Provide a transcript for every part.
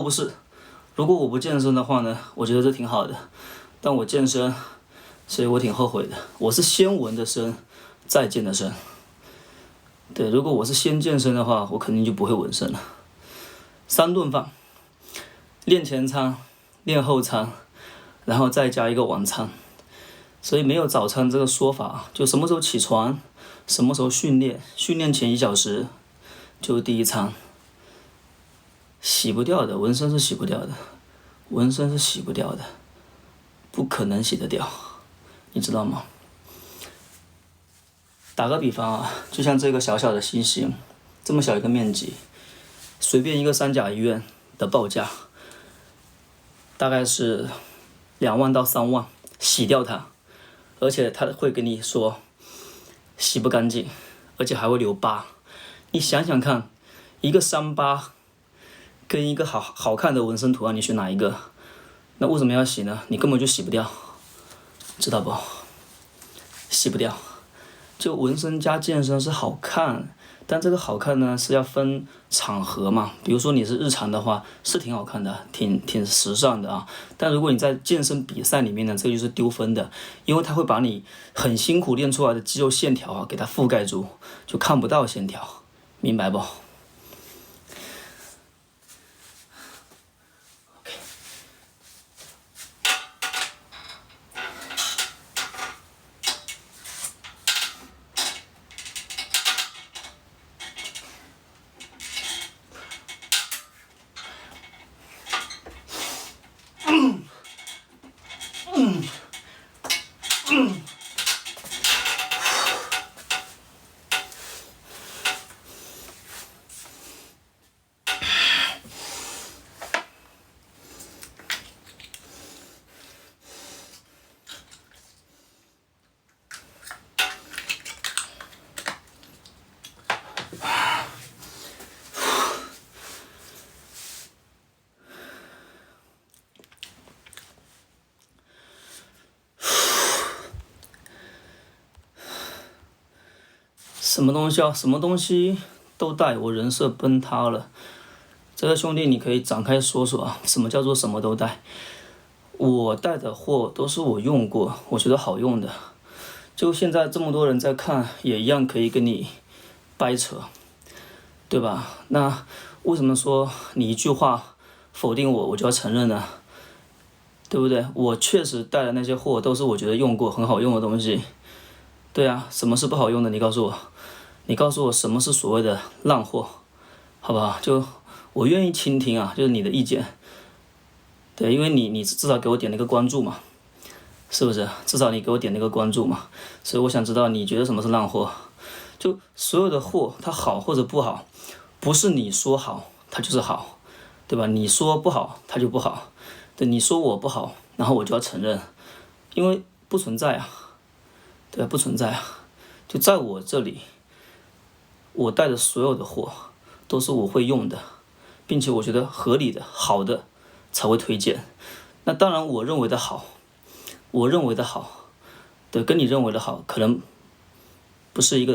不是，如果我不健身的话呢，我觉得这挺好的。但我健身，所以我挺后悔的。我是先纹的身，再健的身。对，如果我是先健身的话，我肯定就不会纹身了。3顿饭，练前餐，练后餐，然后再加一个晚餐。所以没有早餐这个说法，就什么时候起床，什么时候训练，训练前1小时就是第一餐。洗不掉的，纹身是洗不掉的，纹身是洗不掉的，不可能洗得掉，你知道吗？打个比方啊，就像这个小小的星星，这么小一个面积，随便一个3甲医院的报价，大概是2万到3万，洗掉它，而且他会跟你说洗不干净，而且还会留疤。你想想看，一个伤疤跟一个好看的纹身图案，你选哪一个？那为什么要洗呢？你根本就洗不掉，知道不？洗不掉。就纹身加健身是好看，但这个好看呢是要分场合嘛。比如说你是日常的话，是挺好看的，挺时尚的啊。但如果你在健身比赛里面呢，这个就是丢分的，因为它会把你很辛苦练出来的肌肉线条啊给它覆盖住，就看不到线条，明白不？什么东西啊？什么东西都带，我人设崩塌了。这个兄弟，你可以展开说说啊，什么叫做什么都带？我带的货都是我用过，我觉得好用的。就现在这么多人在看，也一样可以跟你掰扯，对吧？那为什么说你一句话否定我，我就要承认呢？对不对？我确实带的那些货都是我觉得用过很好用的东西。对啊，什么是不好用的？你告诉我。你告诉我什么是所谓的烂货，好不好？就我愿意倾听啊，就是你的意见。对，因为你至少给我点了一个关注嘛，是不是？至少你给我点了一个关注嘛，所以我想知道你觉得什么是烂货。就所有的货它好或者不好，不是你说好它就是好，对吧？你说不好它就不好，对，你说我不好，然后我就要承认，因为不存在啊，对吧？不存在啊，就在我这里。我带的所有的货都是我会用的，并且我觉得合理的、好的才会推荐。那当然，我认为的好，对，跟你认为的好可能不是一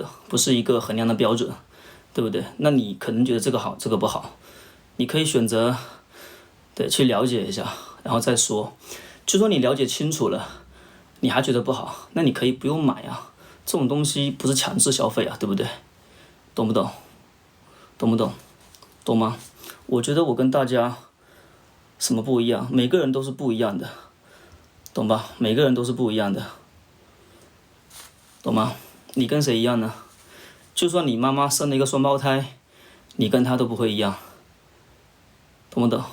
个衡量的标准，对不对？那你可能觉得这个好，这个不好，你可以选择对去了解一下，然后再说。就说你了解清楚了，你还觉得不好，那你可以不用买啊。这种东西不是强制消费啊，对不对？懂不懂？懂不懂？懂吗？我觉得我跟大家什么不一样？每个人都是不一样的，懂吧？每个人都是不一样的，懂吗？你跟谁一样呢？就算你妈妈生了一个双胞胎，你跟她都不会一样，懂不懂？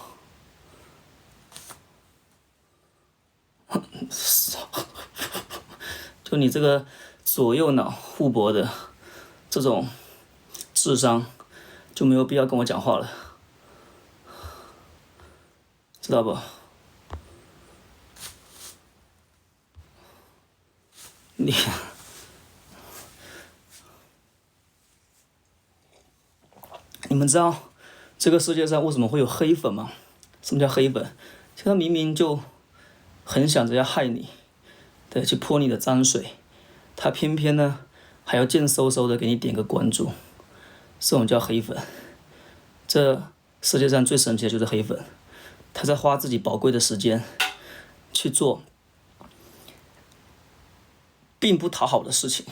就你这个左右脑互搏的这种智商，就没有必要跟我讲话了，知道不？你们知道这个世界上为什么会有黑粉吗？什么叫黑粉？就他明明就很想着要害你，对，去泼你的脏水，他偏偏呢还要贱嗖嗖的给你点个关注，这种叫黑粉。这世界上最神奇的就是黑粉，他在花自己宝贵的时间去做并不讨好的事情，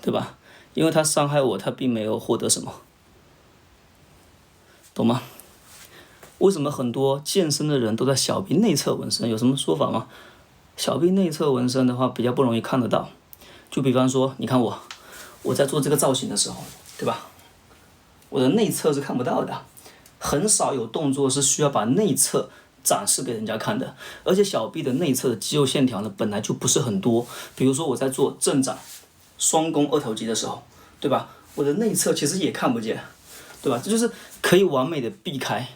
对吧？因为他伤害我，他并没有获得什么，懂吗？为什么很多健身的人都在小臂内侧纹身？有什么说法吗？小臂内侧纹身的话比较不容易看得到，就比方说，你看我在做这个造型的时候，对吧？我的内侧是看不到的，很少有动作是需要把内侧展示给人家看的。而且小臂的内侧的肌肉线条呢，本来就不是很多。比如说我在做正掌、双弓二头肌的时候，对吧？我的内侧其实也看不见，对吧？这就是可以完美的避开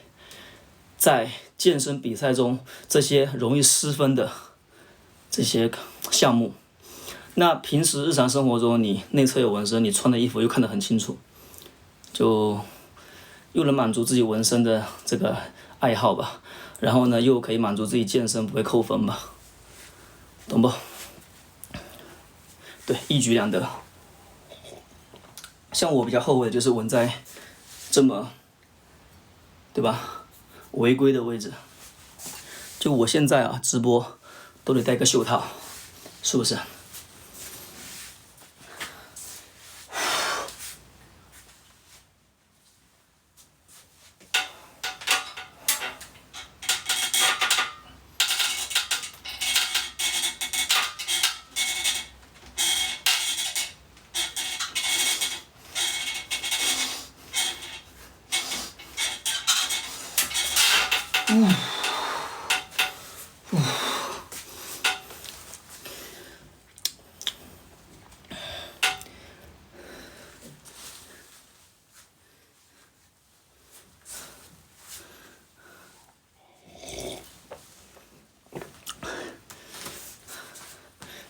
在健身比赛中这些容易失分的这些项目。那平时日常生活中，你内侧有纹身，你穿的衣服又看得很清楚，就又能满足自己纹身的这个爱好吧，然后呢，又可以满足自己健身不会扣分吧，懂不？对，一举两得。像我比较后悔的就是纹在这么，对吧？违规的位置。就我现在啊，直播都得戴个袖套，是不是？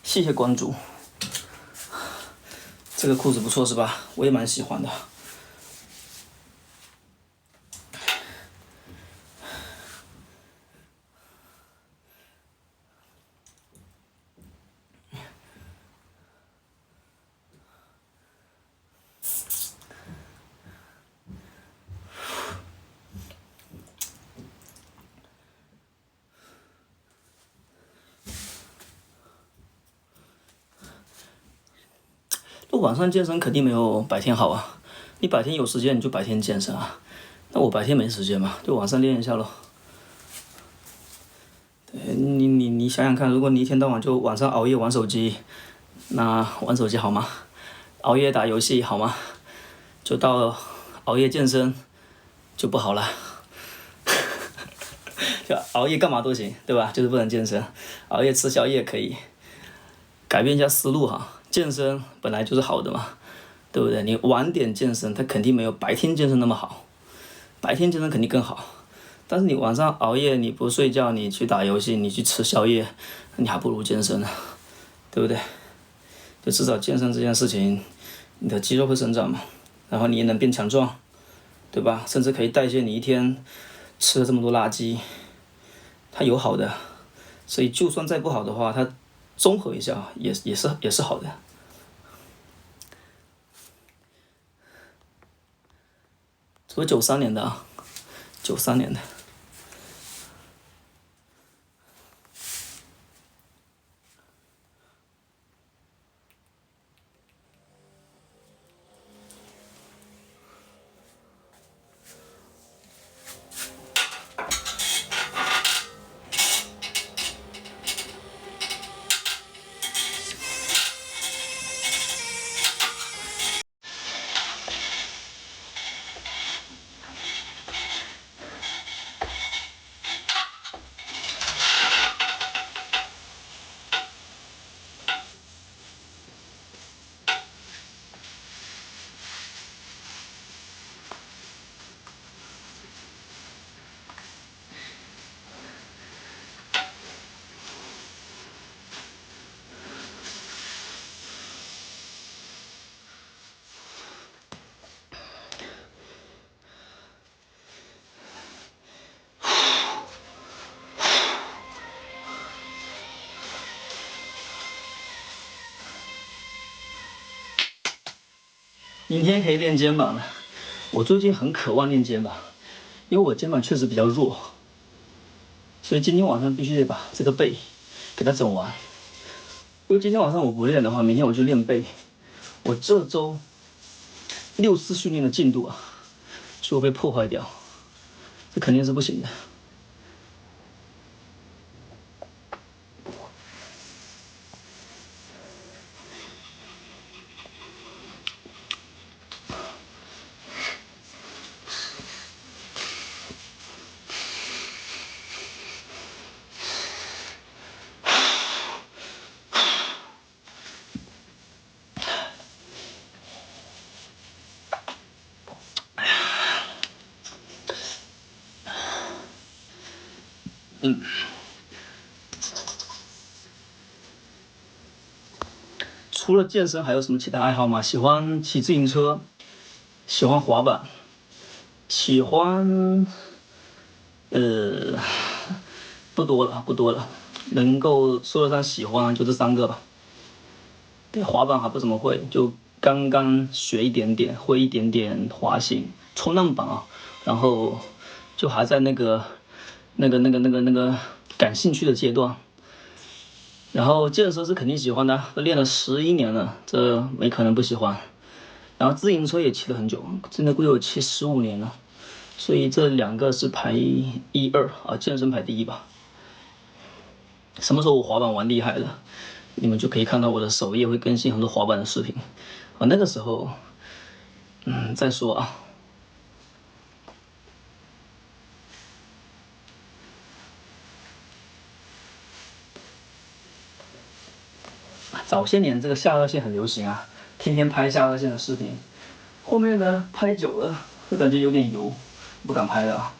谢谢关注。这个裤子不错是吧？我也蛮喜欢的。晚上健身肯定没有白天好啊，你白天有时间你就白天健身啊，那我白天没时间嘛，就晚上练一下咯。对，你想想看，如果你一天到晚就晚上熬夜玩手机，那玩手机好吗？熬夜打游戏好吗？就到熬夜健身就不好了。就熬夜干嘛都行，对吧？就是不能健身，熬夜吃宵夜可以，改变一下思路哈。健身本来就是好的嘛，对不对？你晚点健身，它肯定没有白天健身那么好，白天健身肯定更好。但是你晚上熬夜，你不睡觉，你去打游戏，你去吃宵夜，你还不如健身呢，对不对？就至少健身这件事情，你的肌肉会生长嘛，然后你也能变强壮，对吧？甚至可以代谢你一天吃了这么多垃圾，它有好的，所以就算再不好的话，它综合一下也是好的。我93年的啊，93年的。明天可以练肩膀了，我最近很渴望练肩膀，因为我肩膀确实比较弱。所以今天晚上必须得把这个背给它整完。如果今天晚上我不练的话，明天我就练背。我这周6次训练的进度啊，就会被破坏掉，这肯定是不行的。除了健身，还有什么其他爱好吗？喜欢骑自行车，喜欢滑板，喜欢不多了，能够说得上喜欢就这3个吧。对，滑板还不怎么会，就刚刚学一点点，会一点点滑行、冲浪板啊，然后就还在那个感兴趣的阶段。然后健身是肯定喜欢的，都练了11年了，这没可能不喜欢。然后自行车也骑了很久，真的估计有骑15年了，所以这2个是排1、2啊，健身排第1吧。什么时候我滑板玩厉害了，你们就可以看到我的首页会更新很多滑板的视频啊，那个时候再说啊。早些年这个下颚线很流行啊，天天拍下颚线的视频。后面呢，拍久了会感觉有点油，不敢拍了啊。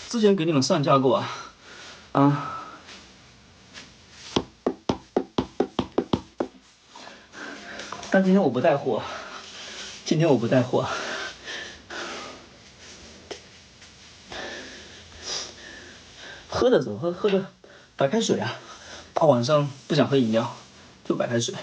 之前给你们上架过但今天我不带货，喝的怎么喝的白开水啊，大晚上不想喝饮料，就白开水。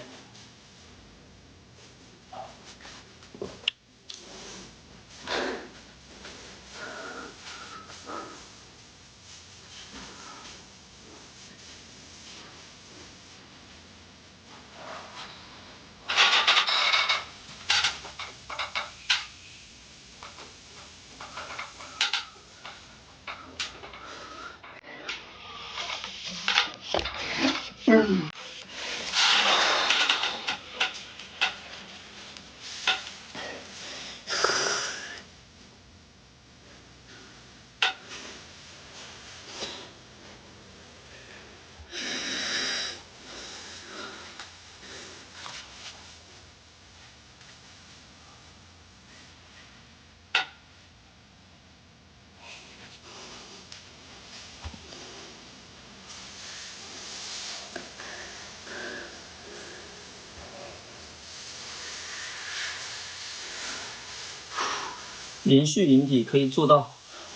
连续引体可以做到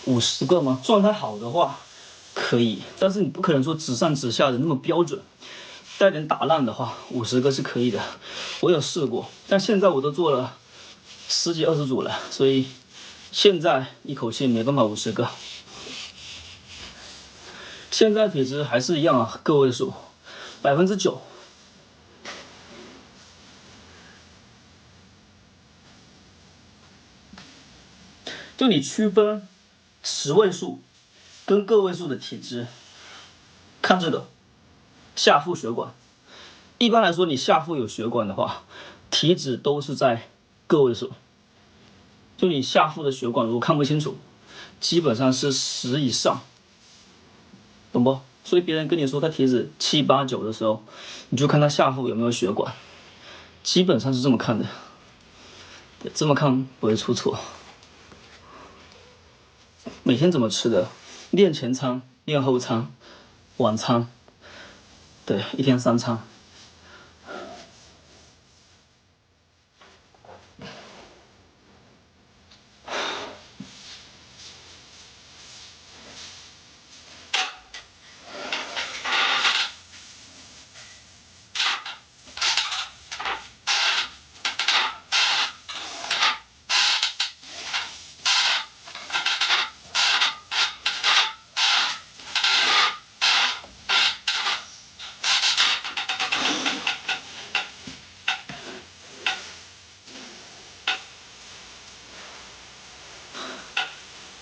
50个吗？状态好的话可以，但是你不可能说直上直下的那么标准，带点打烂的话50个是可以的。我有试过，但现在我都做了10几20组了，所以现在一口气没办法50个。现在体质还是一样啊，个位数9%。就你区分10位数跟个位数的体质，看这个下腹血管。一般来说，你下腹有血管的话，体脂都是在个位数。就你下腹的血管如果看不清楚，基本上是10以上，懂不？所以别人跟你说他体脂7、8、9的时候，你就看他下腹有没有血管，基本上是这么看的。这么看不会出错。每天怎么吃的？练前餐、练后餐、晚餐，对，一天3餐。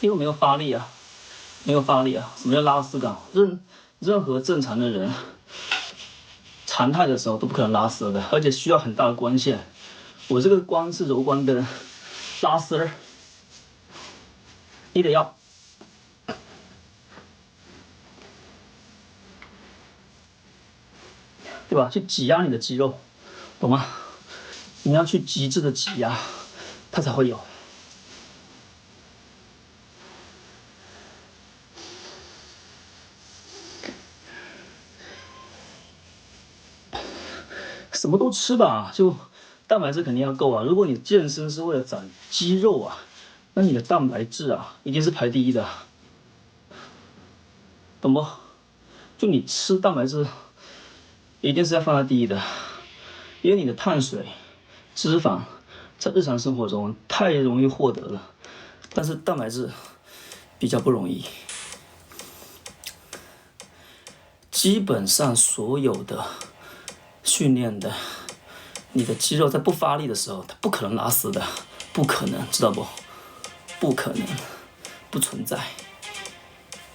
因为没有发力啊，没有发力啊。什么叫拉丝感？任何正常的人，常态的时候都不可能拉丝的，而且需要很大的光线。我这个光是柔光的拉丝儿，你得要，对吧？去挤压你的肌肉，懂吗？你要去极致的挤压，它才会有。什么都吃吧，就蛋白质肯定要够啊。如果你健身是为了长肌肉啊，那你的蛋白质啊一定是排第一的，懂不？就你吃蛋白质，一定是要放在第一的，因为你的碳水、脂肪在日常生活中太容易获得了，但是蛋白质比较不容易。基本上所有的训练的，你的肌肉在不发力的时候，它不可能拉丝的，不可能，知道不？不可能，不存在。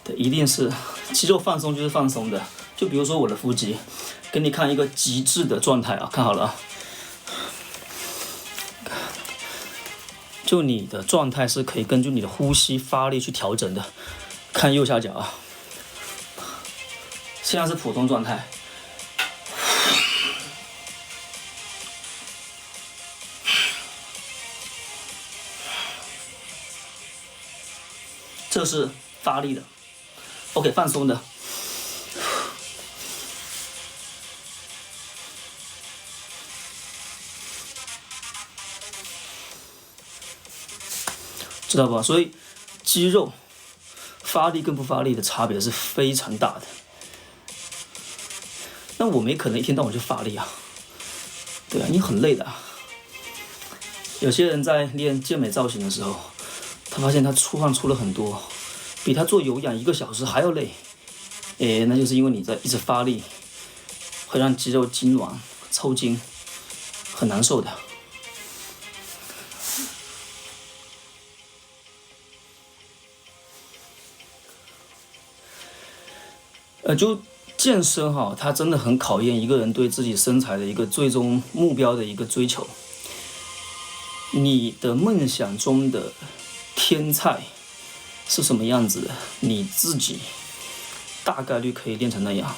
对，一定是肌肉放松就是放松的。就比如说我的腹肌，给你看一个极致的状态啊，看好了啊。就你的状态是可以根据你的呼吸发力去调整的。看右下角啊，现在是普通状态。这是发力的 ，OK， 放松的。知道吧？所以肌肉发力跟不发力的差别是非常大的。那我没可能一天到晚就发力啊，对啊，你很累的啊。有些人在练健美造型的时候，他发现他出汗出了很多，比他做有氧1个小时还要累。那就是因为你在一直发力，会让肌肉痉挛、抽筋，很难受的。就健身哈，它真的很考验一个人对自己身材的一个最终目标的一个追求。你的梦想中的天菜是什么样子的，你自己大概率可以练成那样。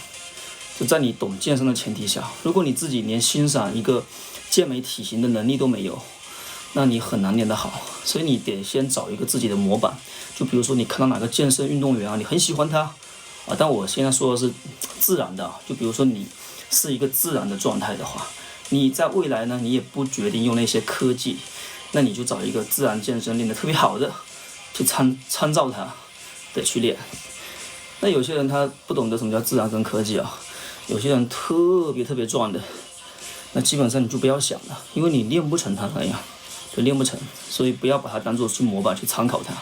就在你懂健身的前提下，如果你自己连欣赏一个健美体型的能力都没有，那你很难练得好。所以你得先找一个自己的模板，就比如说你看到哪个健身运动员啊，你很喜欢他啊，但我现在说的是自然的，就比如说你是一个自然的状态的话，你在未来呢，你也不决定用那些科技，那你就找一个自然健身练得特别好的，去参照他的去练。那有些人他不懂得什么叫自然跟科技啊，有些人特别壮的，那基本上你就不要想了，因为你练不成他那样，就练不成，所以不要把它当做去模板去参考它。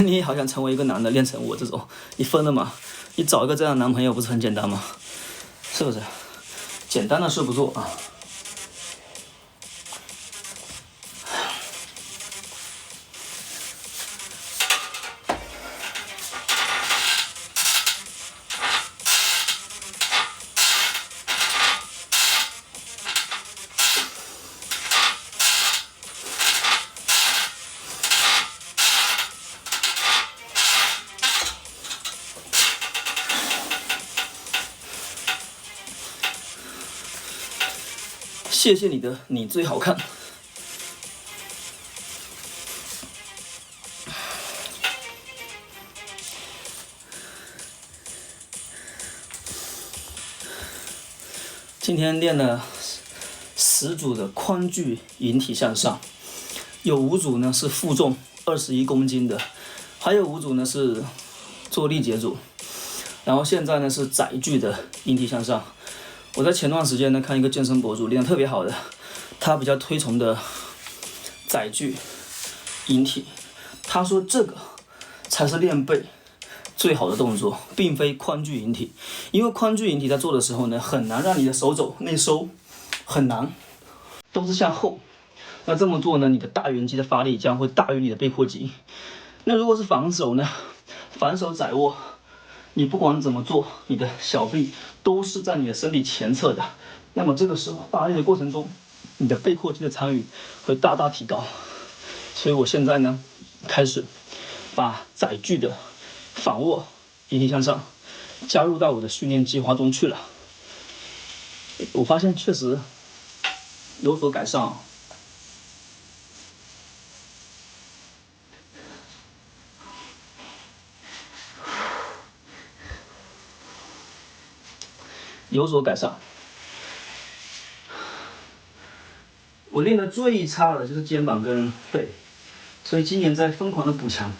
你也好想成为一个男的练成我这种，你疯了吗？你找一个这样的男朋友不是很简单吗？是不是？简单的事不做啊。谢谢你的，你最好看。今天练了10组的髋距引体向上，有5组呢是负重21公斤的，还有5组呢是做力竭组，然后现在呢是载具的引体向上。我在前段时间呢看一个健身博主练得特别好的，他比较推崇的载具引体，他说这个才是练背最好的动作，并非髋距引体。因为髋距引体在做的时候呢，很难让你的手肘内收，很难，都是向后。那这么做呢，你的大圆肌的发力将会大于你的背阔肌。那如果是反手呢，反手窄握，你不管怎么做，你的小臂都是在你的身体前侧的。那么这个时候发力的过程中，你的背阔肌的参与会大大提高。所以我现在呢，开始把载具的反握引体向上加入到我的训练计划中去了。我发现确实有所改善。有所改善。我练的最差的就是肩膀跟背，所以今年在疯狂的补强。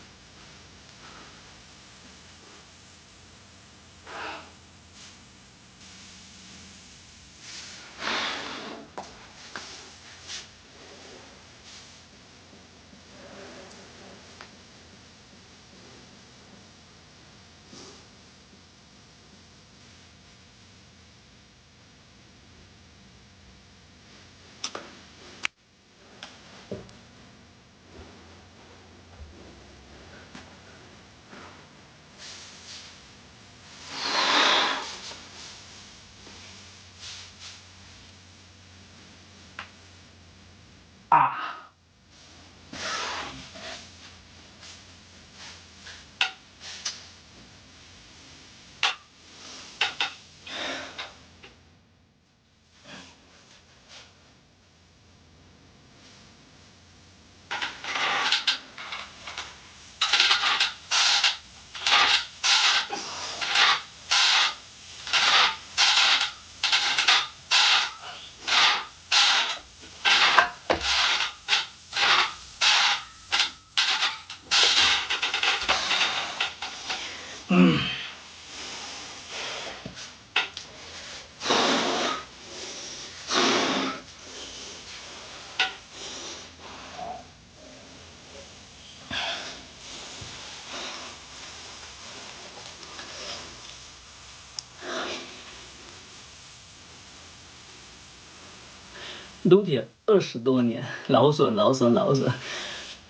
撸铁20多年，劳损，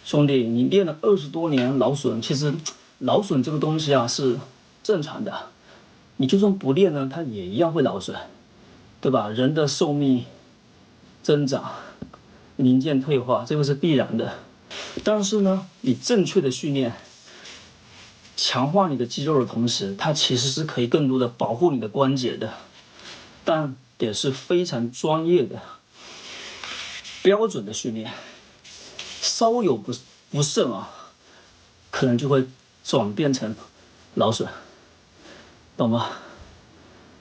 兄弟，你练了20多年劳损，其实劳损这个东西啊是正常的，你就算不练呢，它也一样会劳损，对吧？人的寿命增长，零件退化，这个是必然的。但是呢，你正确的训练，强化你的肌肉的同时，它其实是可以更多的保护你的关节的，但也是非常专业的。标准的训练，稍有不慎啊，可能就会转变成劳损，懂吗？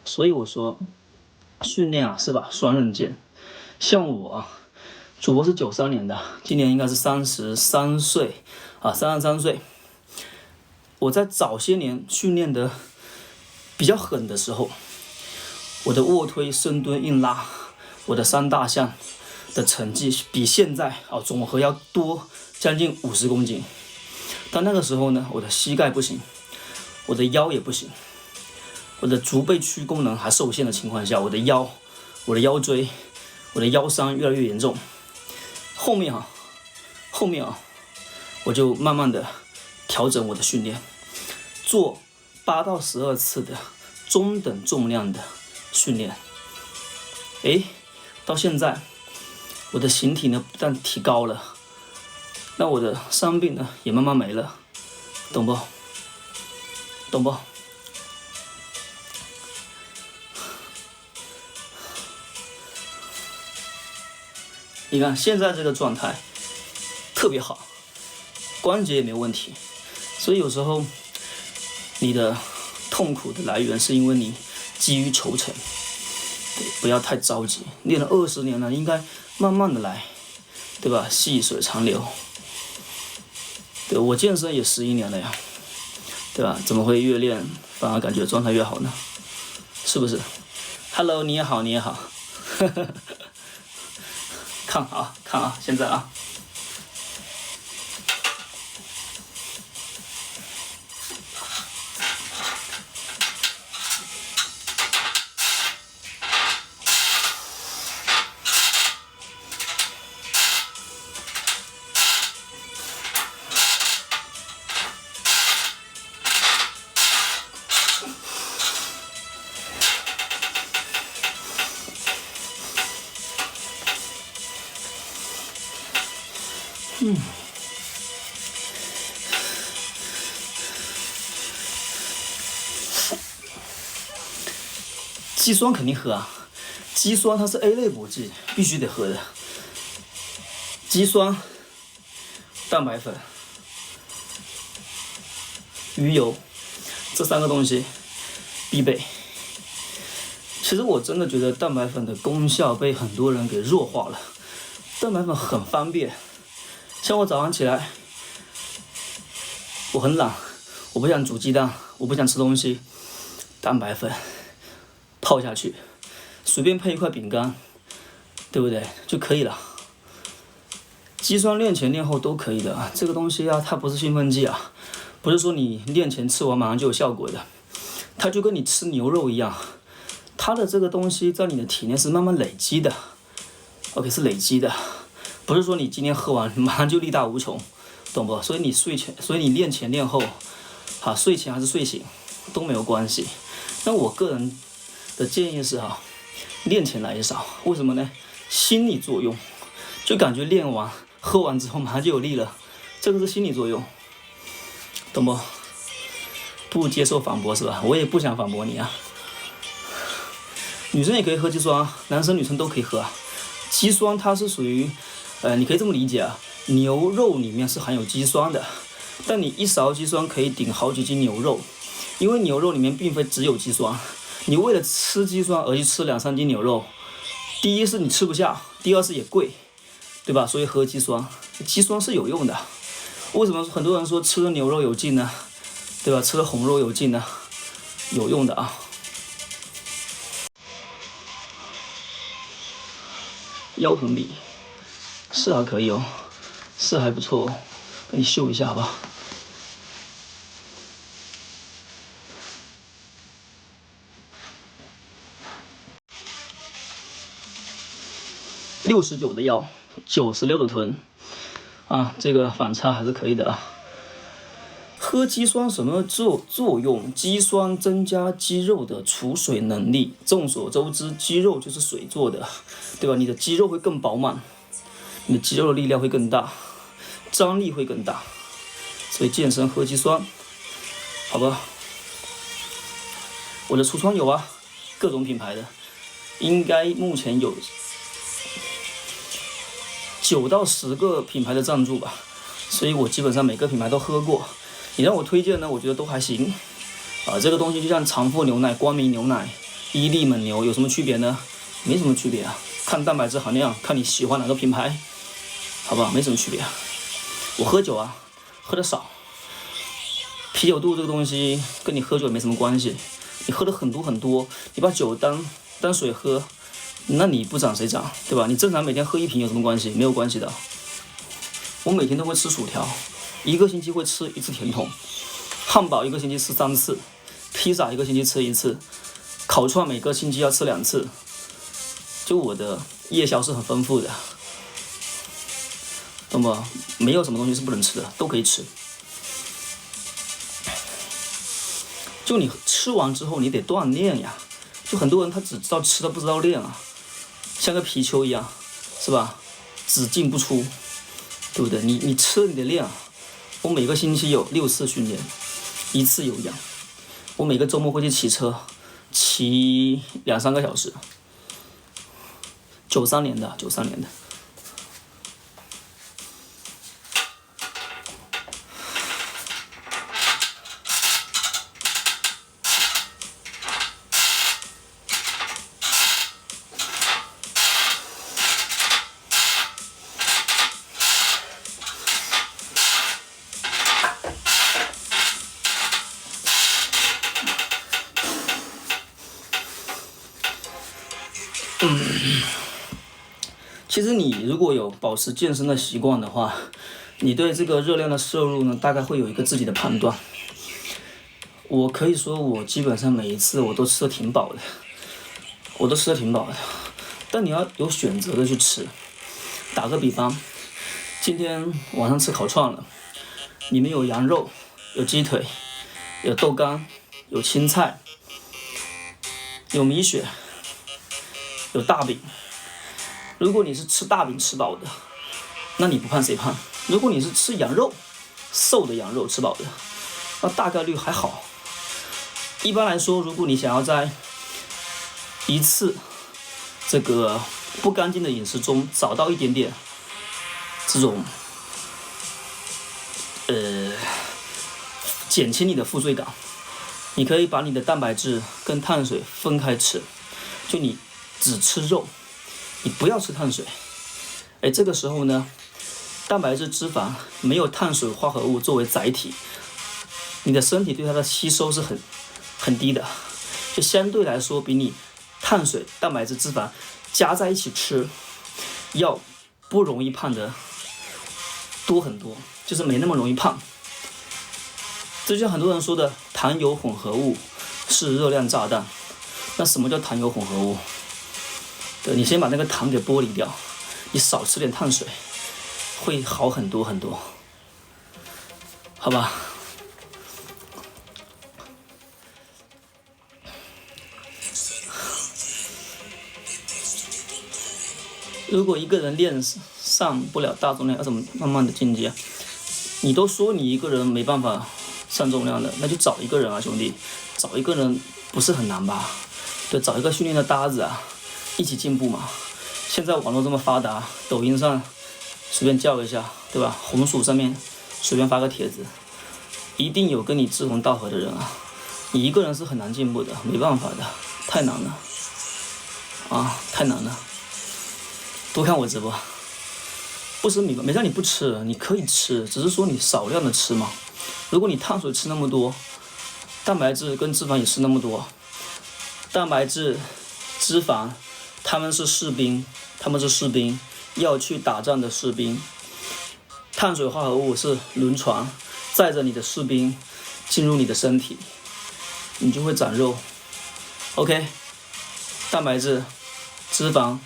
所以我说，训练啊是把双刃剑。像我啊，主播是93年的，今年应该是33岁啊，33岁。我在早些年训练的比较狠的时候，我的卧推、深蹲、硬拉，我的3大项的成绩比现在啊总和要多将近50公斤。但那个时候呢，我的膝盖不行，我的腰也不行，我的足背屈功能还受限的情况下，我的腰椎、我的腰伤越来越严重。后面啊，我就慢慢的调整我的训练，做8到12次的中等重量的训练。到现在我的形体呢不但提高了，那我的伤病呢也慢慢没了，懂不？你看现在这个状态特别好，关节也没有问题，所以有时候你的痛苦的来源是因为你急于求成，对，不要太着急，练了20年了，应该慢慢的来，对吧？细水长流。对，我健身也11年了呀，对吧？怎么会越练反而感觉状态越好呢？是不是 ？Hello， 你也好，你也好。看啊，现在啊。肌酸肯定喝啊，肌酸它是 A 类补剂，必须得喝的。肌酸、蛋白粉、鱼油这3个东西必备。其实我真的觉得蛋白粉的功效被很多人给弱化了。蛋白粉很方便，像我早上起来，我很懒，我不想煮鸡蛋，我不想吃东西，蛋白粉泡下去，随便配一块饼干，对不对？就可以了。肌酸练前练后都可以的啊，这个东西啊，它不是兴奋剂啊，不是说你练前吃完马上就有效果的，它就跟你吃牛肉一样，它的这个东西在你的体内是慢慢累积的 ，OK 是累积的，不是说你今天喝完马上就力大无穷，懂不？所以你练前练后，睡前还是睡醒都没有关系。那我个人的建议是练前来少，为什么呢？心理作用，就感觉练完喝完之后马上就有力了，这个是心理作用，懂不？不接受反驳是吧？我也不想反驳你啊。女生也可以喝肌酸啊，男生女生都可以喝啊。肌酸它是属于，你可以这么理解啊，牛肉里面是含有肌酸的，但你1勺肌酸可以顶好几斤牛肉，因为牛肉里面并非只有肌酸。你为了吃肌酸而去吃2-3斤牛肉，第一是你吃不下，第二是也贵，对吧？所以喝肌酸，肌酸是有用的。为什么很多人说吃了牛肉有劲呢？对吧？吃了红肉有劲呢？有用的啊。腰臀比是还可以哦，是还不错哦，给你秀一下吧。69的腰，96的臀，这个反差还是可以的啊。喝肌酸什么作用？肌酸增加肌肉的储水能力。众所周知，肌肉就是水做的，对吧？你的肌肉会更饱满，你的肌肉的力量会更大，张力会更大。所以健身喝肌酸，好吧？我的橱窗有啊，各种品牌的，应该目前有9到10个品牌的赞助吧，所以我基本上每个品牌都喝过。你让我推荐呢，我觉得都还行。这个东西就像长富牛奶、光明牛奶、伊利蒙牛有什么区别呢？没什么区别啊，看蛋白质含量，看你喜欢哪个品牌，好不好？没什么区别啊。我喝酒啊，喝的少，啤酒肚这个东西跟你喝酒也没什么关系。你喝的很多，你把酒当水喝，那你不长谁长，对吧？你正常每天喝1瓶有什么关系？没有关系的。我每天都会吃薯条，1个星期会吃1次甜筒，汉堡1个星期吃3次，披萨1个星期吃1次，烤串每个星期要吃2次。就我的夜宵是很丰富的，懂不？没有什么东西是不能吃的，都可以吃。就你吃完之后你得锻炼呀，就很多人他只知道吃的不知道练啊，像个皮球一样，是吧？只进不出，对不对？你吃你得练啊。我每个星期有6次训练，1次有氧。我每个周末会去骑车，骑2-3个小时。93年的。其实你如果有保持健身的习惯的话，你对这个热量的摄入呢，大概会有一个自己的判断。我可以说，我基本上每一次我都吃得挺饱的，但你要有选择的去吃。打个比方，今天晚上吃烤串了，里面有羊肉，有鸡腿，有豆干，有青菜，有米血，有大饼。如果你是吃大饼吃饱的，那你不胖谁胖？如果你是吃羊肉，瘦的羊肉吃饱的，那大概率还好。一般来说，如果你想要在一次这个不干净的饮食中找到一点点这种减轻你的负罪感，你可以把你的蛋白质跟碳水分开吃，就你只吃肉，你不要吃碳水。这个时候呢，蛋白质、脂肪没有碳水化合物作为载体，你的身体对它的吸收是很低的，就相对来说比你碳水、蛋白质、脂肪加在一起吃要不容易胖的多很多，就是没那么容易胖。这就像很多人说的糖油混合物是热量炸弹。那什么叫糖油混合物？对，你先把那个糖给剥离掉，你少吃点碳水，会好很多很多，好吧？如果一个人练上不了大重量，要怎么慢慢的进阶？你都说你一个人没办法上重量的，那就找一个人啊，兄弟，找一个人不是很难吧？对，找一个训练的搭子啊，一起进步嘛。现在网络这么发达，抖音上随便叫一下，对吧？红薯上面随便发个帖子，一定有跟你志同道合的人啊。你一个人是很难进步的，没办法的，太难了啊，太难了。多看我直播，不吃米饭没让你不吃，你可以吃，只是说你少量的吃嘛。如果你碳水吃那么多，蛋白质跟脂肪也吃那么多，蛋白质、脂肪，他们是士兵，要去打仗的士兵。碳水化合物是轮船，载着你的士兵进入你的身体，你就会长肉。OK， 蛋白质、脂肪。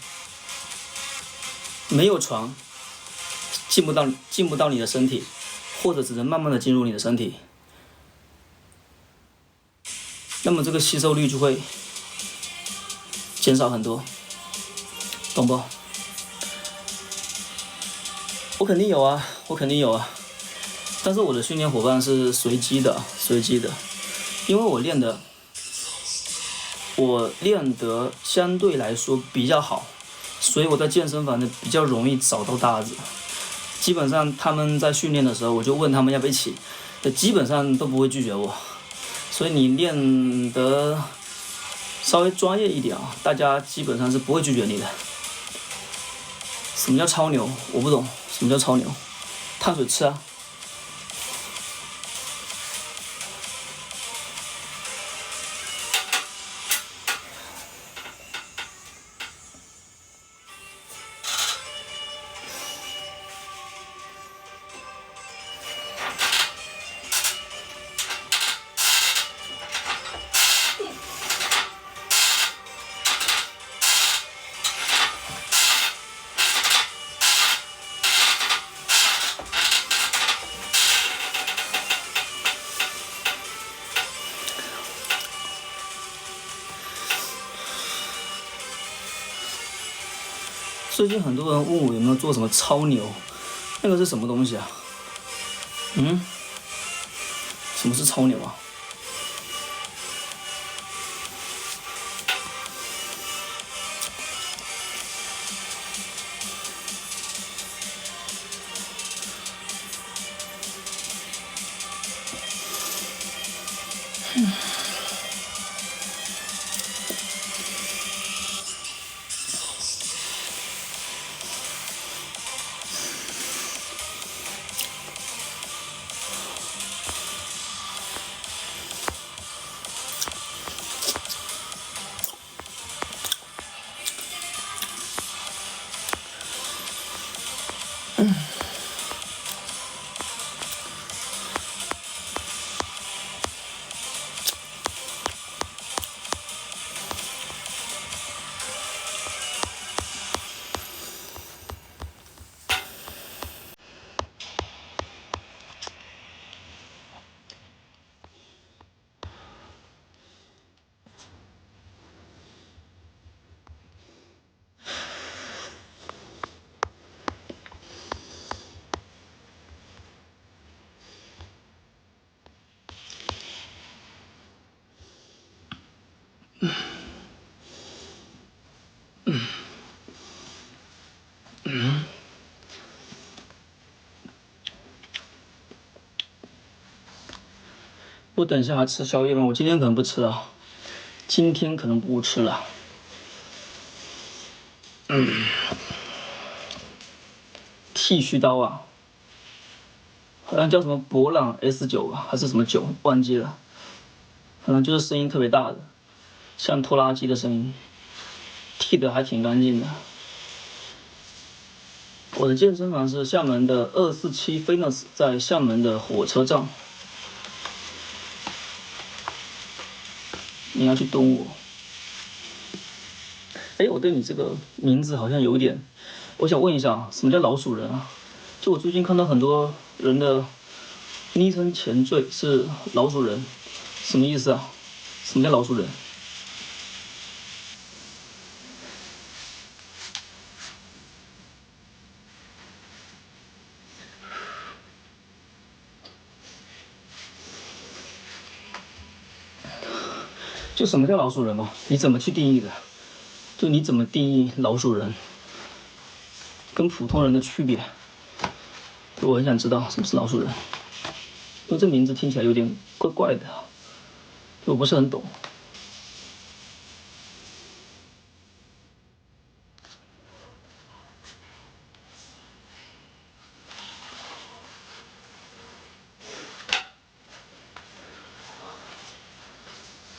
没有船进不到你的身体，或者只能慢慢的进入你的身体，那么这个吸收率就会减少很多，懂不？我肯定有啊，但是我的训练伙伴是随机的，因为我练得相对来说比较好，所以我在健身房呢比较容易找到搭子。基本上他们在训练的时候，我就问他们要不要一起，基本上都不会拒绝我。所以你练得稍微专业一点啊，大家基本上是不会拒绝你的。什么叫超牛？我不懂什么叫超牛。碳水吃啊。最近很多人问我有没有做什么超牛，那个是什么东西啊？什么是超牛啊？我等一下还吃宵夜吗？我今天可能不吃了，今天可能不吃了。剃须刀啊，好像叫什么博朗 S9吧，还是什么9，忘记了。可能就是声音特别大的，像拖拉机的声音，剃的还挺干净的。我的健身房是厦门的247 Fitness， 在厦门的火车站。你要去蹲我？哎，我对你这个名字好像有点，我想问一下，什么叫老鼠人啊？就我最近看到很多人的昵称前缀是老鼠人，什么意思啊？什么叫老鼠人？就什么叫老鼠人嘛？你怎么去定义的？就你怎么定义老鼠人跟普通人的区别？我很想知道什么是老鼠人，因为这名字听起来有点怪怪的，我不是很懂。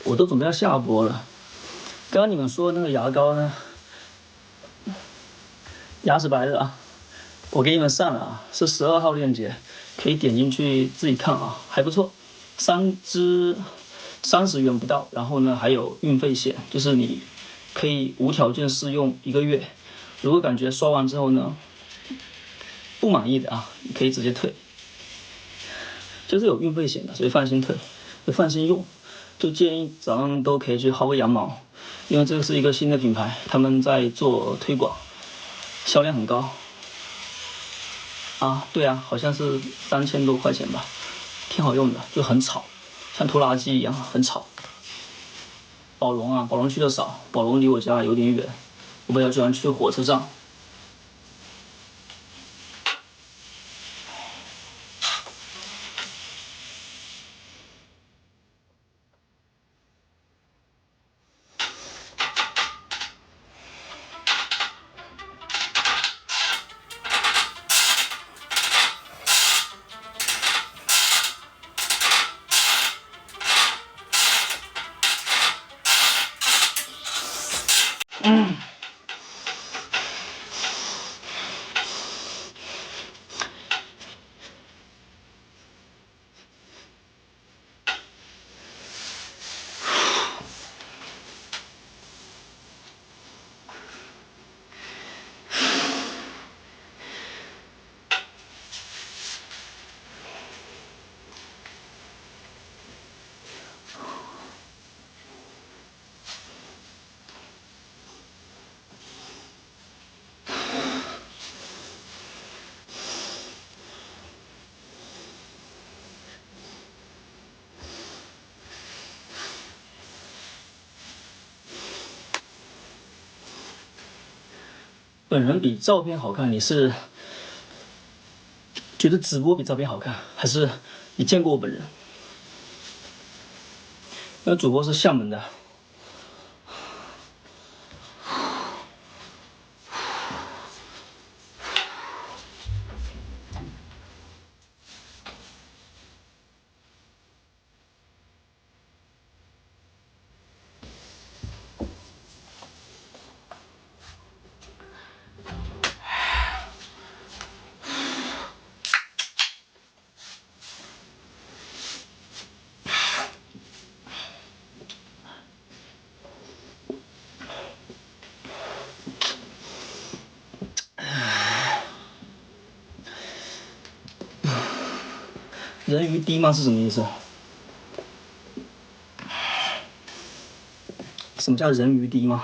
我都准备要下播了。刚刚你们说那个牙膏呢？牙齿白的啊，我给你们上了啊，是12号链接，可以点进去自己看啊，还不错，3支30元不到，然后呢还有运费险，就是你可以无条件试用1个月，如果感觉刷完之后呢不满意的啊，你可以直接退，就是有运费险的，所以放心退，就放心用，就建议咱们都可以去薅个羊毛，因为这个是一个新的品牌，他们在做推广，销量很高。啊，对啊，好像是3000多块钱吧，挺好用的，就很吵，像拖拉机一样，很吵。宝龙啊，宝龙去的少，宝龙离我家有点远，我比较喜欢去火车站。本人比照片好看，你是觉得直播比照片好看，还是你见过我本人？那主播是厦门的。人鱼低吗是什么意思？什么叫人鱼低吗？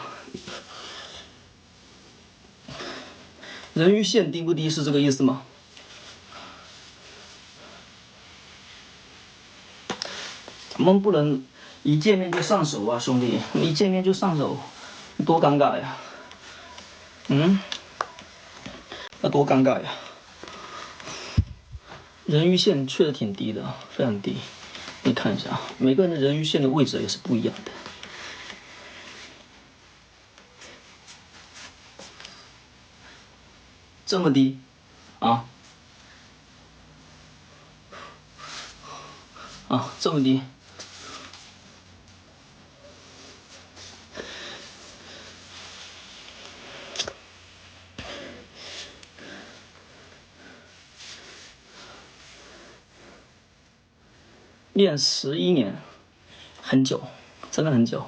人鱼线低不低是这个意思吗？咱们不能一见面就上手啊，兄弟！一见面就上手，多尴尬呀！那多尴尬呀！人鱼线确实挺低的，非常低。你看一下啊，每个人的人鱼线的位置也是不一样的。这么低，啊，这么低。练11年，很久，真的很久。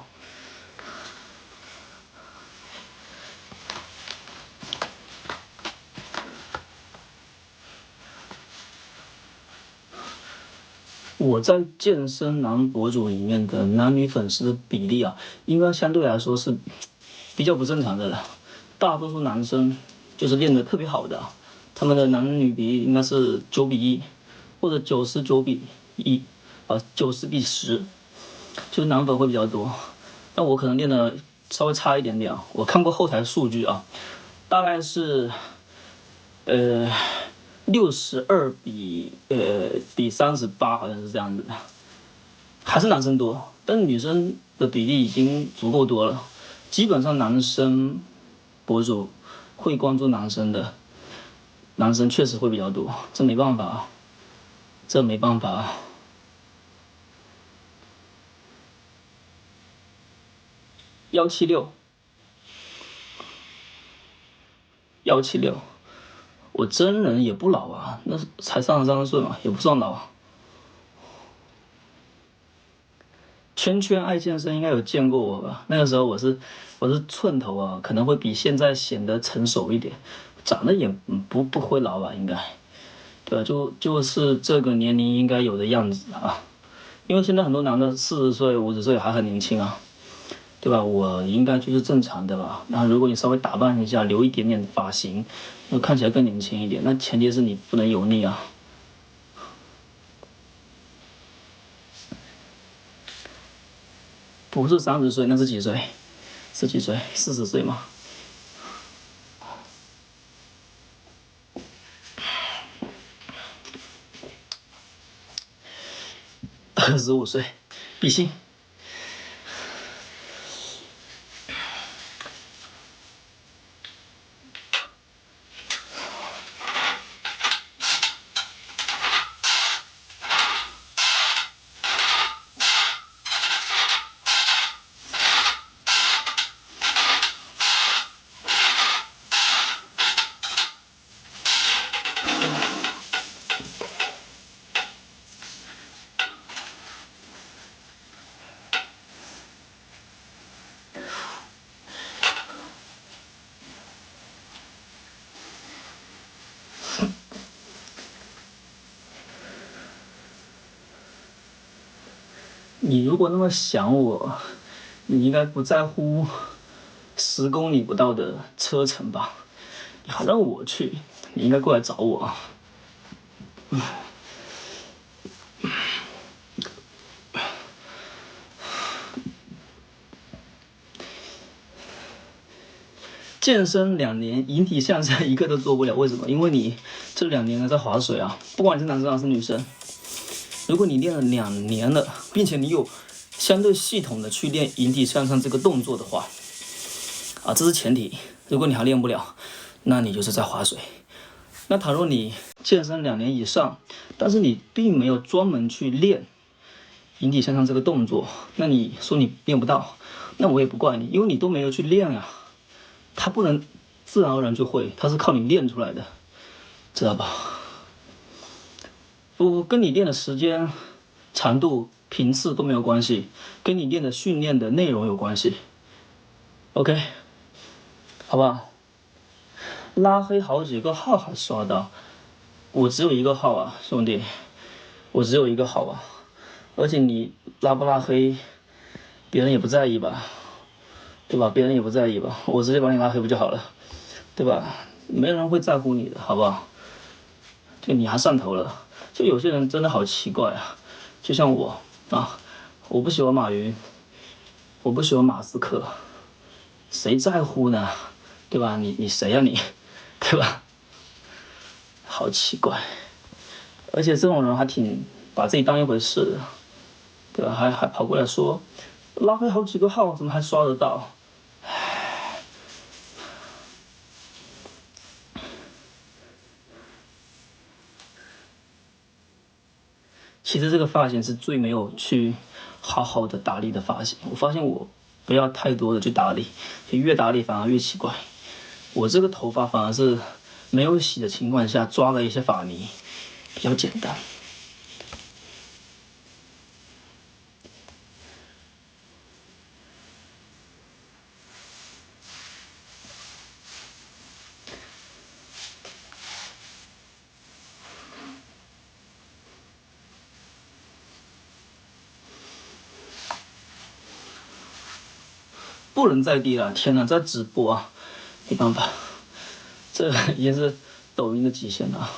我在健身男博主里面的男女粉丝的比例啊，应该相对来说是比较不正常的了。大多数男生就是练得特别好的，他们的男女比例应该是9:1，或者99:1，90:10，就是男粉会比较多。那我可能练得稍微差一点点，我看过后台数据啊，大概是62:38，好像是这样子的，还是男生多，但是女生的比例已经足够多了。基本上男生博主会关注男生的，男生确实会比较多，这没办法啊，这没办法啊。176，我真人也不老啊，那才33岁嘛，也不算老啊。圈圈爱健身应该有见过我吧？那个时候我是寸头啊，可能会比现在显得成熟一点，长得也不会老吧，应该，对吧？就是这个年龄应该有的样子啊。因为现在很多男的40岁、50岁还很年轻啊，对吧？我应该就是正常的吧。那如果你稍微打扮一下，留一点点发型，那看起来更年轻一点。那前提是你不能油腻啊。不是30岁，那是几岁？是几岁？40岁吗？25岁，比心。你如果那么想我，你应该不在乎10公里不到的车程吧？你还让我去，你应该过来找我。健身2年，引体向上一个都做不了，为什么？因为你这2年在划水啊，不管你是男生还是女生，如果你练了2年了，并且你有相对系统的去练引体向上这个动作的话，这是前提。如果你还练不了，那你就是在划水。那倘若你健身2年以上，但是你并没有专门去练引体向上这个动作，那你说你练不到，那我也不怪你，因为你都没有去练啊。它不能自然而然就会，它是靠你练出来的，知道吧？我跟你练的时间、长度、频次都没有关系，跟你练的训练的内容有关系。OK， 好不好？拉黑好几个号还刷到，我只有一个号啊，兄弟，我只有一个号啊，而且你拉不拉黑，别人也不在意吧，对吧？别人也不在意吧，我直接把你拉黑不就好了，对吧？没人会在乎你的，好不好？就你还上头了，就有些人真的好奇怪啊，就像我啊，我不喜欢马云，我不喜欢马斯克，谁在乎呢？对吧？你谁呀你，对吧？好奇怪，而且这种人还挺把自己当一回事的。对吧？还跑过来说，拉黑好几个号，怎么还刷得到？其实这个发型是最没有去好好的打理的发型。我发现我不要太多的去打理，越打理反而越奇怪。我这个头发反而是没有洗的情况下抓了一些发泥，比较简单。不能再低了，天哪，在直播啊，没办法，这已经是抖音的极限了。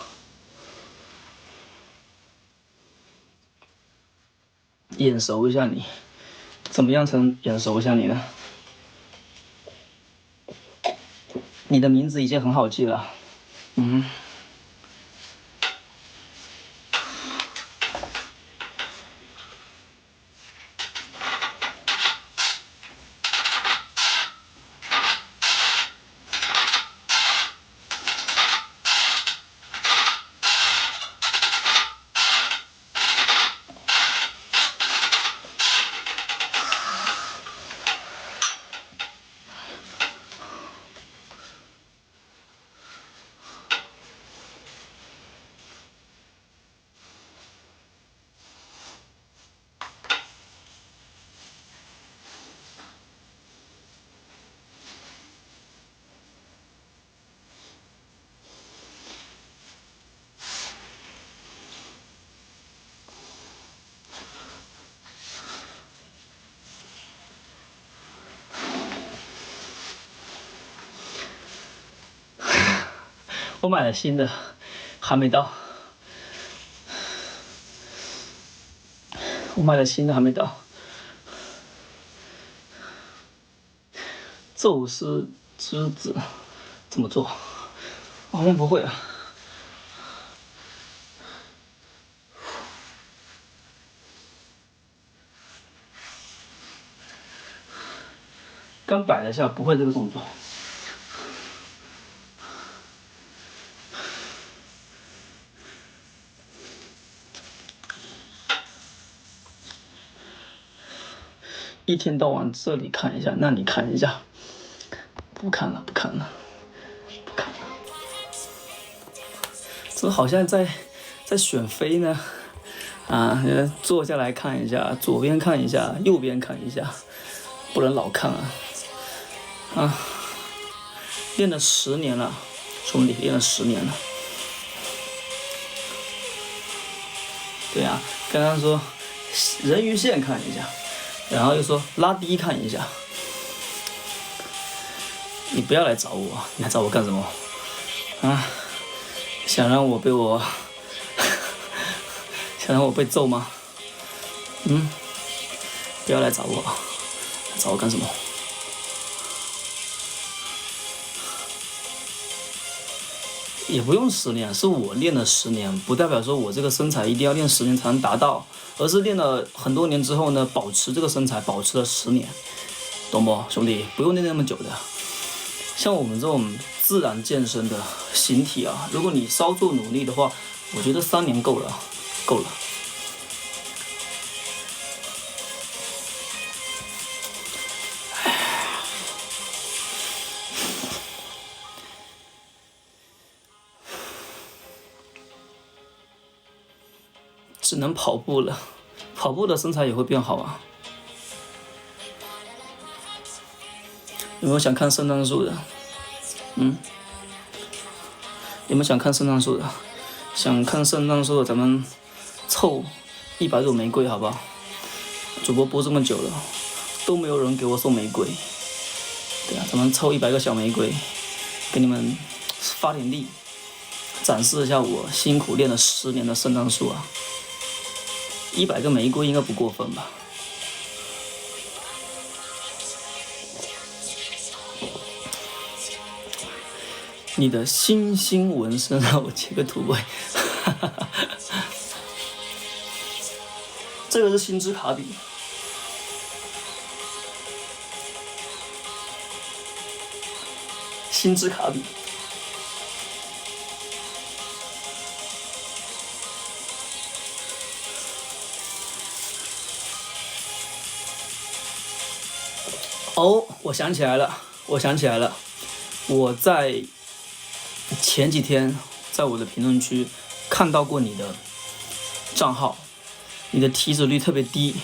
眼熟一下你，怎么样才能眼熟一下你呢？你的名字已经很好记了，我买了新的，还没到。我买了新的还没到。宙斯之子怎么做？我好像不会啊。刚摆了一下，不会这个动作。一天到晚这里看一下，那里看一下，不看了。这好像在选妃呢，啊，坐下来看一下，左边看一下，右边看一下，不能老看啊！练了10年了，兄弟，练了10年了。对啊，刚刚说人鱼线看一下，然后又说拉低看一下。你不要来找我，你来找我干什么？啊？想让我被揍吗？不要来找我，来找我干什么？也不用10年，是我练了10年，不代表说我这个身材一定要练10年才能达到，而是练了很多年之后呢，保持这个身材，保持了10年，懂不，兄弟？不用练那么久的。像我们这种自然健身的形体啊，如果你稍作努力的话，我觉得3年够了。只能跑步了，跑步的身材也会变好啊。有没有想看圣诞树的？有没有想看圣诞树的？想看圣诞树的，咱们凑100朵玫瑰，好不好？主播播这么久了，都没有人给我送玫瑰。对啊，咱们凑100个小玫瑰，给你们发点力，展示一下我辛苦练了10年的圣诞树啊！100个玫瑰应该不过分吧？你的星星纹身让我截个图呗。这个是星之卡比。星之卡比。哦，我想起来了，我在前几天在我的评论区看到过你的账号，你的体脂率特别低，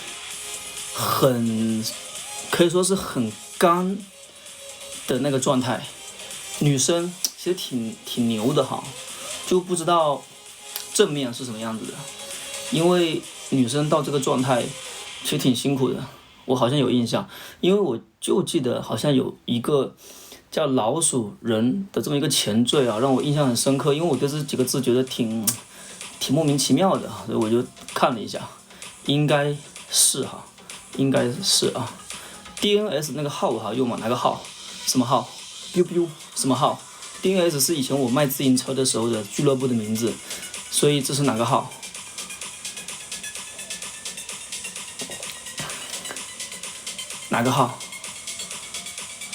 可以说是很干的那个状态。女生其实挺牛的哈，就不知道正面是什么样子的，因为女生到这个状态其实挺辛苦的。我好像有印象，因为我就记得好像有一个叫老鼠人的这么一个前缀啊，让我印象很深刻，因为我对这几个字觉得挺莫名其妙的，所以我就看了一下，应该是啊。DNS 那个号我还用吗？哪个号？什么号 ？biu 什么号 ？DNS 是以前我卖自行车的时候的俱乐部的名字，所以这是哪个号？哪个号？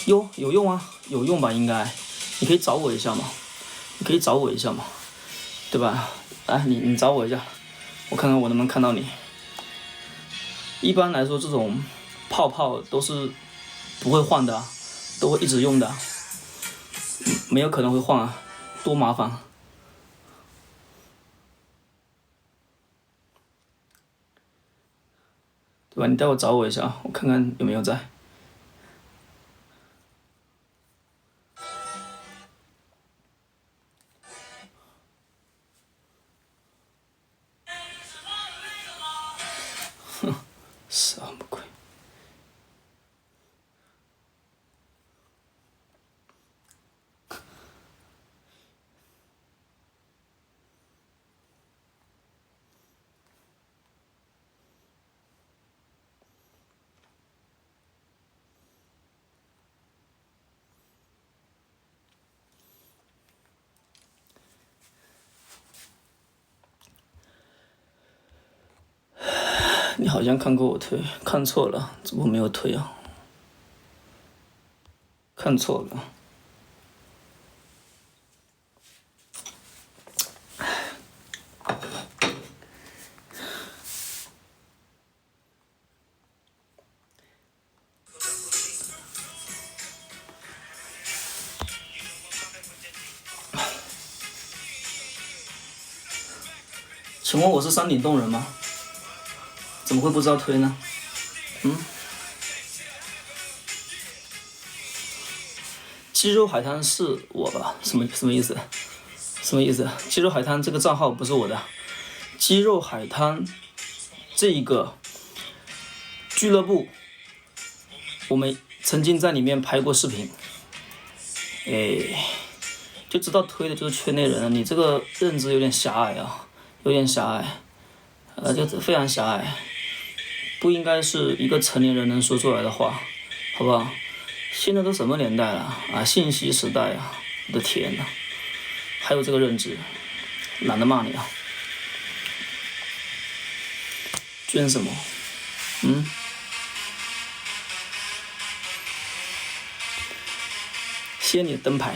有用啊，有用吧？应该，你可以找我一下嘛，对吧？来，你找我一下，我看看我能不能看到你。一般来说，这种泡泡都是不会换的，都会一直用的，没有可能会换啊，多麻烦。对吧？你待会找我一下，我看看有没有在。哼，什么鬼？你好像看过我推，看错了，怎么没有推啊？看错了。请问我是山顶洞人吗？怎么会不知道推呢？肌肉海滩是我吧？什么意思？肌肉海滩这个账号不是我的。肌肉海滩这一个俱乐部，我们曾经在里面拍过视频，就知道推的就是圈内人了。你这个认知有点狭隘啊，就非常狭隘，不应该是一个成年人能说出来的话，好不好？现在都什么年代了啊？信息时代啊！我的天哪，还有这个认知，懒得骂你啊！捐什么？谢谢你的灯牌。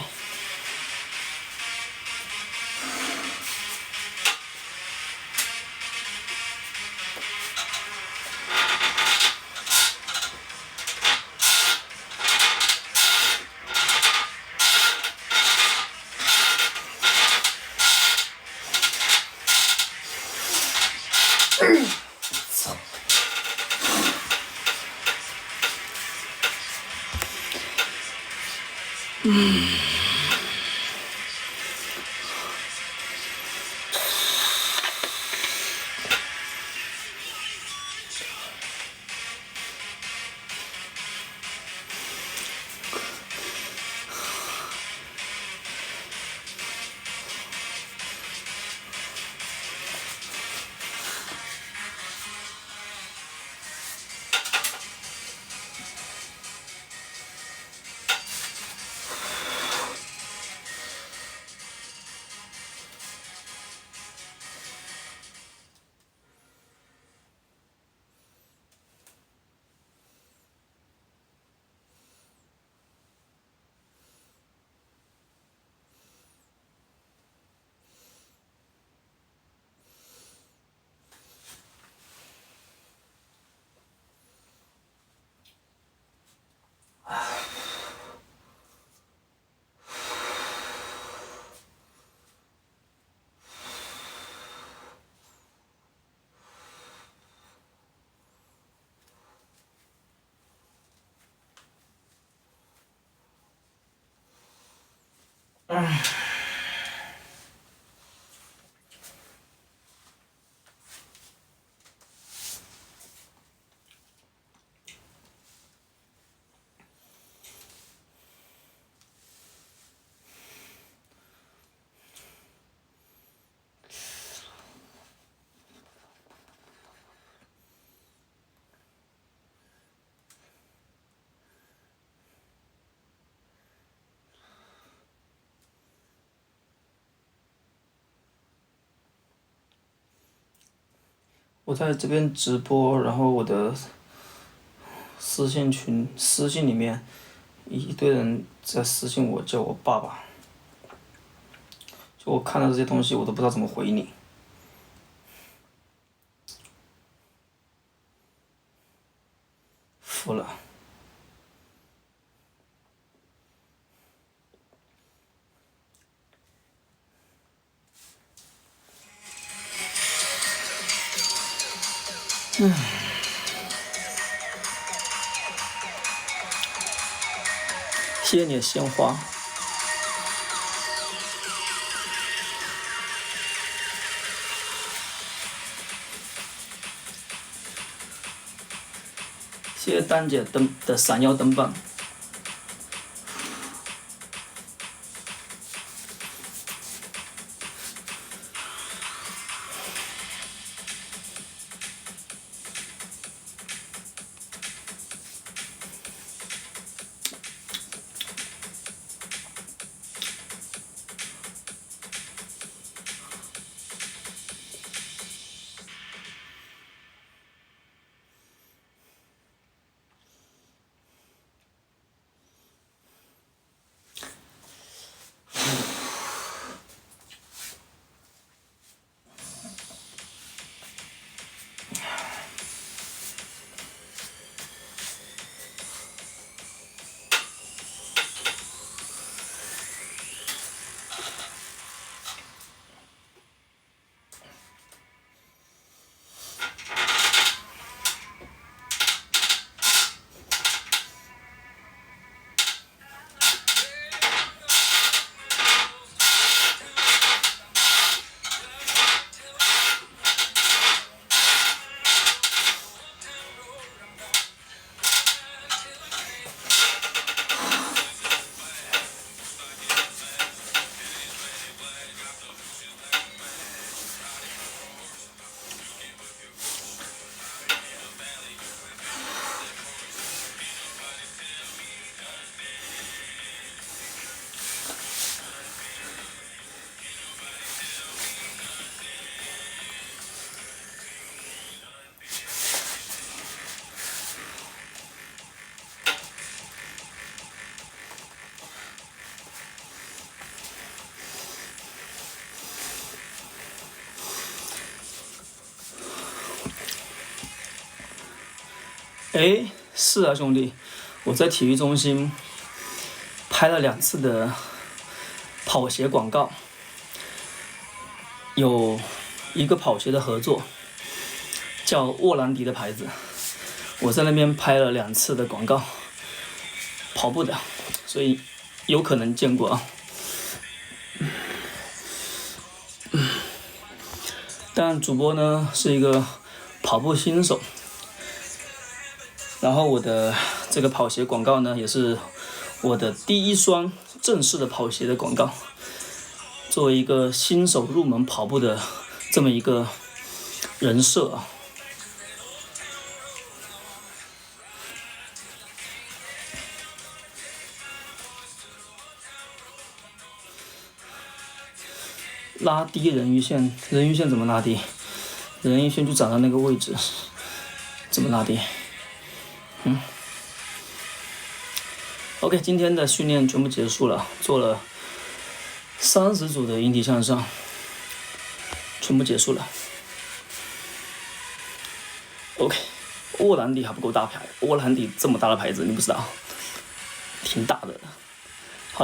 我在这边直播，然后我的私信里面一堆人在私信我，叫我爸爸。就我看到这些东西，我都不知道怎么回你。服了。谢谢你的鲜花。谢谢丹姐的闪耀灯棒。哎，是啊，兄弟，我在体育中心拍了2次的跑鞋广告，有一个跑鞋的合作，叫沃兰迪的牌子，我在那边拍了2次的广告，跑步的，所以有可能见过啊。但主播呢是一个跑步新手。然后我的这个跑鞋广告呢，也是我的第一双正式的跑鞋的广告。作为一个新手入门跑步的这么一个人设啊，拉低人鱼线，人鱼线怎么拉低？人鱼线就长到那个位置，怎么拉低？OK， 今天的训练全部结束了，做了30组的引体向上，全部结束了。OK， 沃兰迪还不够大牌，沃兰迪这么大的牌子你不知道，挺大的。